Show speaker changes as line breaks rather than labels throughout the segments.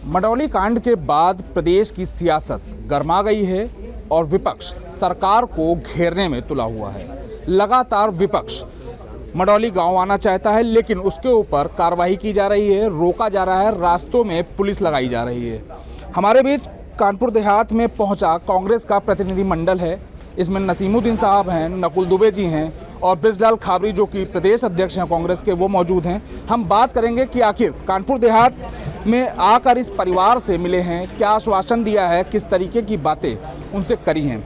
मंडौली कांड के बाद प्रदेश की सियासत गर्मा गई है और विपक्ष सरकार को घेरने में तुला हुआ है। लगातार विपक्ष मंडौली गांव आना चाहता है, लेकिन उसके ऊपर कार्रवाई की जा रही है, रोका जा रहा है, रास्तों में पुलिस लगाई जा रही है। हमारे बीच कानपुर देहात में पहुंचा कांग्रेस का प्रतिनिधिमंडल है। इसमें नसीमुद्दीन साहब हैं, नकुल दुबे जी हैं और बृजलाल खाबरी जो कि प्रदेश अध्यक्ष हैं कांग्रेस के, वो मौजूद हैं। हम बात करेंगे कि आखिर कानपुर देहात में आकर इस परिवार से मिले हैं, क्या आश्वासन दिया है, किस तरीके की बातें उनसे करी हैं।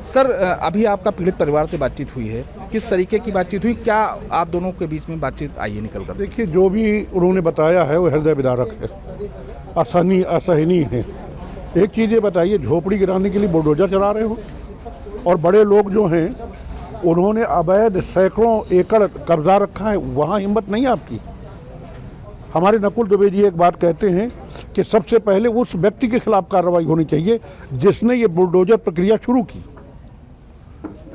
सर, अभी आपका पीड़ित परिवार से बातचीत हुई है, किस तरीके की बातचीत हुई, क्या आप दोनों के बीच में बातचीत आई है निकल कर?
देखिए, जो भी उन्होंने बताया है वो हृदय विदारक है, असहनीय है। एक चीज़ ये बताइए, झोपड़ी गिराने के लिए बुलडोजर चला रहे हो और बड़े लोग जो हैं उन्होंने अवैध सैकड़ों एकड़ कब्जा रखा है, वहाँ हिम्मत नहीं है आपकी। हमारे नकुल दुबे जी एक बात कहते हैं कि सबसे पहले उस व्यक्ति के खिलाफ कार्रवाई होनी चाहिए जिसने ये बुलडोजर प्रक्रिया शुरू की।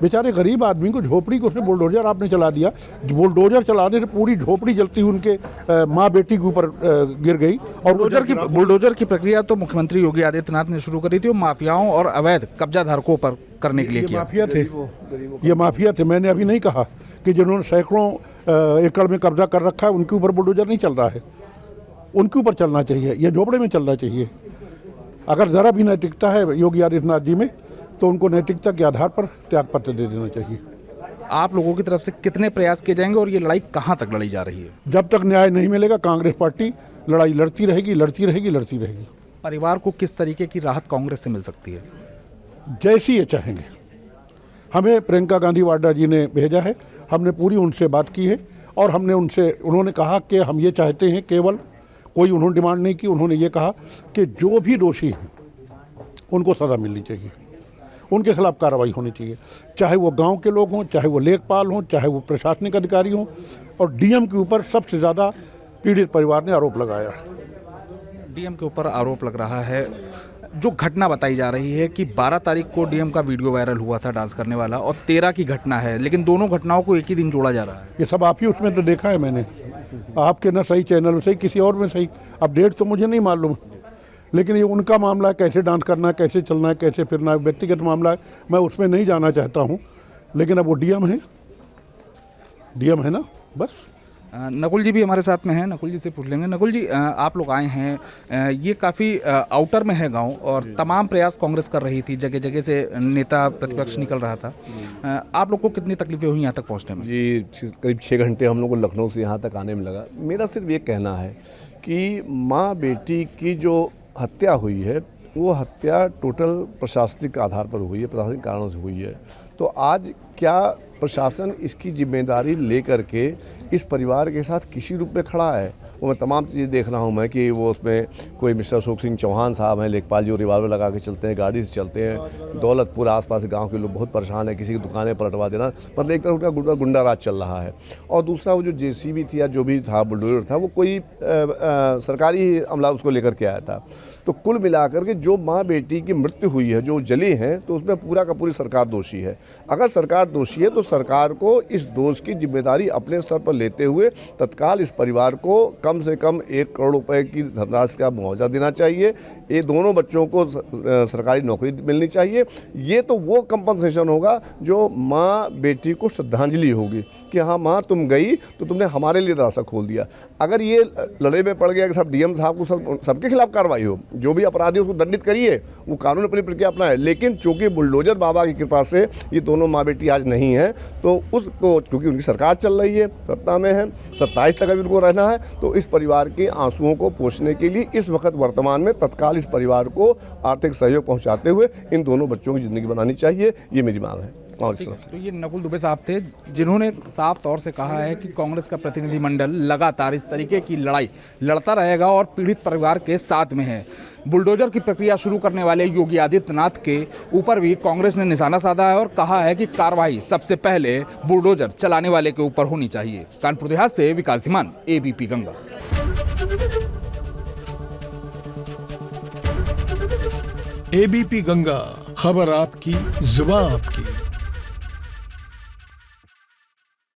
बेचारे गरीब आदमी को, झोपड़ी को उसने बुलडोजर आपने चला दिया। बुलडोजर चलाने से पूरी झोपड़ी जलती हुई उनके माँ बेटी के ऊपर गिर गई। और
बुलडोजर की प्रक्रिया तो मुख्यमंत्री योगी आदित्यनाथ ने शुरू करी थी, वो माफियाओं और अवैध कब्जा धारकों पर करने के लिए किया।
ये माफिया थे। मैंने अभी नहीं कहा कि जिन्होंने सैकड़ों एकड़ में कब्जा कर रखा है उनके ऊपर बुलडोजर नहीं चल रहा है, उनके ऊपर चलना चाहिए, ये झोपड़े में चलना चाहिए। अगर ज़रा भी नैतिकता है योगी आदित्यनाथ जी में तो उनको नैतिकता के आधार पर त्यागपत्र दे देना चाहिए।
आप लोगों की तरफ से कितने प्रयास किए जाएंगे और ये लड़ाई कहाँ तक लड़ी जा रही है?
जब तक न्याय नहीं मिलेगा कांग्रेस पार्टी लड़ाई लड़ती रहेगी।
परिवार को किस तरीके की राहत कांग्रेस से मिल सकती है?
जैसी ये चाहेंगे। हमें प्रियंका गांधी वाड्रा जी ने भेजा है, हमने पूरी उनसे बात की है और उन्होंने कहा कि हम ये चाहते हैं, केवल कोई उन्होंने डिमांड नहीं की, उन्होंने ये कहा कि जो भी दोषी हैं उनको सज़ा मिलनी चाहिए, उनके खिलाफ कार्रवाई होनी चाहिए, चाहे वो गांव के लोग हों, चाहे वो लेखपाल हों, चाहे वो प्रशासनिक अधिकारी हों। और डीएम के ऊपर सबसे ज़्यादा पीड़ित परिवार ने आरोप लगाया।
डीएम के ऊपर आरोप लग रहा है। जो घटना बताई जा रही है कि 12 तारीख को डीएम का वीडियो वायरल हुआ था डांस करने वाला, और 13 की घटना है, लेकिन दोनों घटनाओं को एक ही दिन जोड़ा जा रहा है।
ये सब आप ही उसमें तो देखा है मैंने, आपके ना सही चैनल में सही, किसी और में सही। अब डेट तो मुझे नहीं मालूम, लेकिन ये उनका मामला है, कैसे डांस करना है, कैसे चलना है, कैसे फिरना है, व्यक्तिगत मामला है, मैं उसमें नहीं जाना चाहता हूँ। लेकिन अब वो डीएम है ना, बस।
नकुल जी भी हमारे साथ में हैं, नकुल जी से पूछ लेंगे। नकुल जी, आप लोग आए हैं, ये काफ़ी आउटर में है गांव और तमाम प्रयास कांग्रेस कर रही थी, जगह जगह से नेता प्रतिपक्ष निकल रहा था। आप लोग को कितनी तकलीफें हुई यहाँ तक पहुँचने में?
जी, करीब 6 घंटे हम लोग को लखनऊ से यहाँ तक आने में लगा। मेरा सिर्फ ये कहना है कि माँ बेटी की जो हत्या हुई है वो हत्या टोटल प्रशासनिक आधार पर हुई है, प्रशासनिक कारणों से हुई है। तो आज क्या प्रशासन इसकी जिम्मेदारी लेकर के इस परिवार के साथ किसी रूप में खड़ा है? वो मैं तमाम चीज़ें देख रहा हूँ मैं कि वो उसमें कोई मिस्टर अशोक सिंह चौहान साहब हैं, लेखपाल जी, रिवाल्वर लगा के चलते हैं, गाड़ी से चलते हैं। दौलतपुर आसपास गांव के लोग बहुत परेशान हैं, किसी की दुकानें पलटवा देना, मतलब एक तरह का गुंडा राज चल रहा है। और दूसरा वो जो जेसीबी थी या जो भी था, बुलडोजर था, वो कोई सरकारी अमला उसको लेकर के आया था। तो कुल मिलाकर के जो माँ बेटी की मृत्यु हुई है, जो जली हैं, तो उसमें पूरा का पूरी सरकार दोषी है। अगर सरकार दोषी है तो सरकार को इस दोष की जिम्मेदारी अपने स्तर पर लेते हुए तत्काल इस परिवार को कम से कम 1 करोड़ रुपए की धनराशि का मुआवजा देना चाहिए। ये दोनों बच्चों को सरकारी नौकरी मिलनी चाहिए। ये तो वो कंपनसेशन होगा जो माँ बेटी को श्रद्धांजलि होगी कि हाँ माँ, तुम गई तो तुमने हमारे लिए रास्ता खोल दिया। अगर ये लड़े में पड़ गया कि सब डीएम साहब को सबके खिलाफ कार्रवाई हो, जो भी अपराधी उसको दंडित करिए, वो कानून अपनी प्रक्रिया अपना है। लेकिन चूंकि बुलडोजर बाबा की कृपा से ये दोनों माँ बेटी आज नहीं है, तो उसको, क्योंकि उनकी सरकार चल रही है, सत्ता में है, 27 तक अभी उनको रहना है, तो इस परिवार के आंसुओं को पोंछने के लिए इस वक्त वर्तमान में तत्काल इस परिवार को आर्थिक सहयोग पहुँचाते हुए इन दोनों बच्चों की ज़िंदगी बनानी चाहिए, ये मेरी मांग है।
तो ये नकुल दुबे साहब थे जिन्होंने साफ तौर से कहा है कि कांग्रेस का प्रतिनिधिमंडल लगातार इस तरीके की लड़ाई लड़ता रहेगा और पीड़ित परिवार के साथ में है। बुलडोजर की प्रक्रिया शुरू करने वाले योगी आदित्यनाथ के ऊपर भी कांग्रेस ने निशाना साधा है और कहा है कि कार्रवाई सबसे पहले बुलडोजर चलाने वाले के ऊपर होनी चाहिए। कानपुर देहात से विकास धीमान, एबीपी गंगा।
एबीपी गंगा, खबर आपकी, जुबान आपकी।